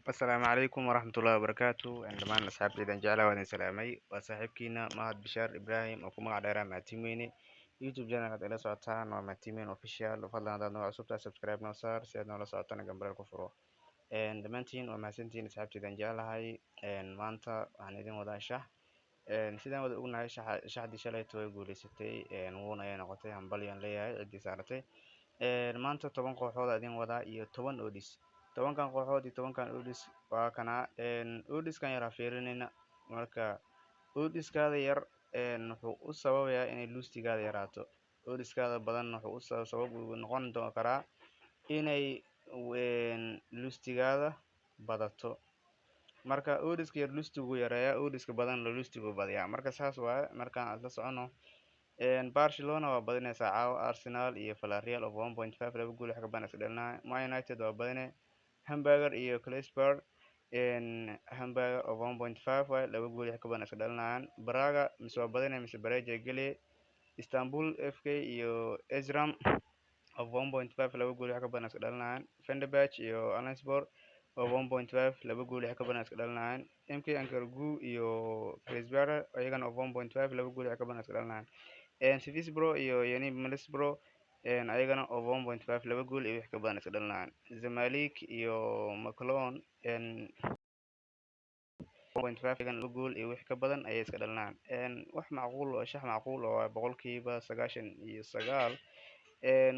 السلام عليكم ورحمة الله وبركاته دمان أصحابتي جعلها وأنا سلامي وصاحبكينا مهد بشار إبراهيم أو كما قدر مع تيميني يوتيوب جانا قد إلا سعطان ومع تيمين أوفيشال وفضلا هذا نوع سبتا سبسكرايب نوصار سيادنا ولا سعطان جنبال الكفرو دمانتين ومع سنتين أصحابتي جعلها هاي مانتا وحنيدين ودا شح sidaan wada ognahay shaxdii shalayto way guuleysatay wuuna ay noqotay hambalyan leeyahay ciddii saaratay maanta 10 kooxood idin wadaa iyo 10 odis 10kan kooxood iyo 10kan odis waa kana odiskan yar fiirinayna marka odiskaada yar wuxuu u sababayaa inay lustigaada yaraato odiskaada badan wuxuu u sabab u noqon karaa inay lustigaada badato marka odiska yar lustigu yareeyaa odiska badan lustigu badiyaa marka saas waaye markaan isla socono Barcelona waa badinaysaa caawa Arsenal iyo Villarreal of 1.5 laba gool xagga baan is dhalnaa Man United waa badinay Hamburger iyo Klesberg Hamburger of 1.5 waaye laba gool xagga baan is dhalnaan Braga mise waa badinay mise Braga gali Istanbul FK iyo Ezram of 1.5 laba gool xagga baan is dhalnaan Fenerbahce iyo Alanspor of 1.5 laba gool xagga baan is dhalnaan MK Ankaragü iyo Klesberg ayagana of 1.5 laba gool xagga baan is dhalnaan Sivasspor iyo Yeni Middlesbrough ayagana of 1.5 laba gool iyo wax ka badan is dhalnaan Zamalek iyo Macalon 1.5 ayagana laba gool iyo wax ka badan ayay iska dhalnaan wax macquul oo shax macquul oo boqolkiiba 99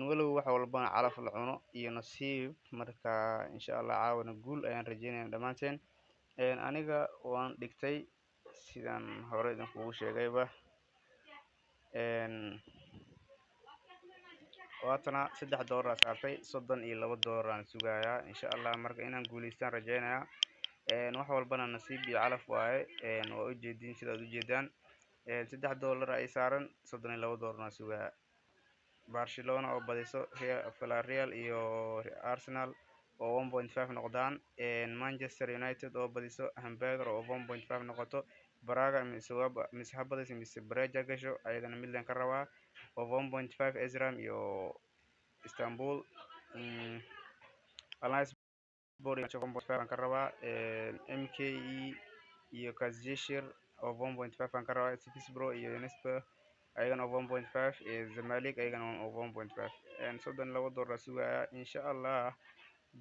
walow wax walbana calaf la cuno iyo nasiib marka insha Allah caawana gool ayaan rajeynayaa dhamaanteen aniga waan dhigtay sidaan hore idinku sheegayba waatana $3 saartay $32 aan sugayaa insha Allah marka inaan guuleystaan rajeynayaa wax walbana nasiib iyo calaf waaye waa u jeedin sidaad u jeedaan $3 ay saaran $32 aan sugayaa Barcelona oo badiso Villarreal iyo Arsenal oo 1.5 noqdaan Manchester United oo badiso Hamburger oo 1.5 noqoto Braga mise habadis mise Braga gasho ayadana Milan ka rabaa oo 1.5 Ezram iyo Istanbul Alanspor iyo 1.5 ka rabaa MKE iyo Kazishir oo 1.5 ka rabaa Sivasspor iyo Yenisper ayagana 1.5 Zamalek ayagana 1.5 $32 sugaya insha Allah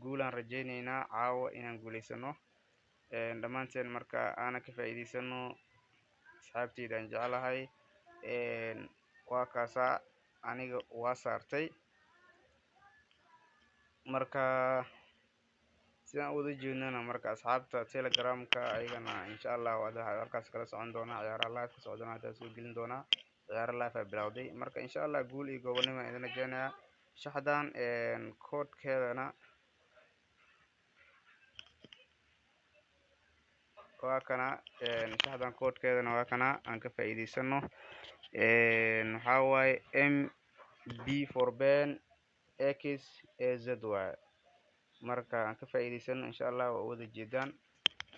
guulaan rajeynaynaa caawa inaan guuleysano dhamaanteen marka aan ka faa'iideysano asxaabteyda aan jecelahay waa kaasa aniga waa saartay marka sidaan wada jeednana marka asxaabta Telegramka ayagana insha Allah wada halkaas kala socon doona ciyaaraha live ka socdana taas oo gelin doona ciyaar live ay bilowday marka insha Allah guul iyo gobonimo idin rajeynayaa shaxdan koodkeedana waa kana shaxdan koodkeedana waa kana aan ka faa'iideysano waxa waaye MB for Ben XAZY marka aan ka faa'iideysano insha Allah waa wada jeedaan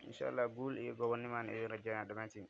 insha Allah guul iyo gobonimo idin rajeynayaa dhamaantiin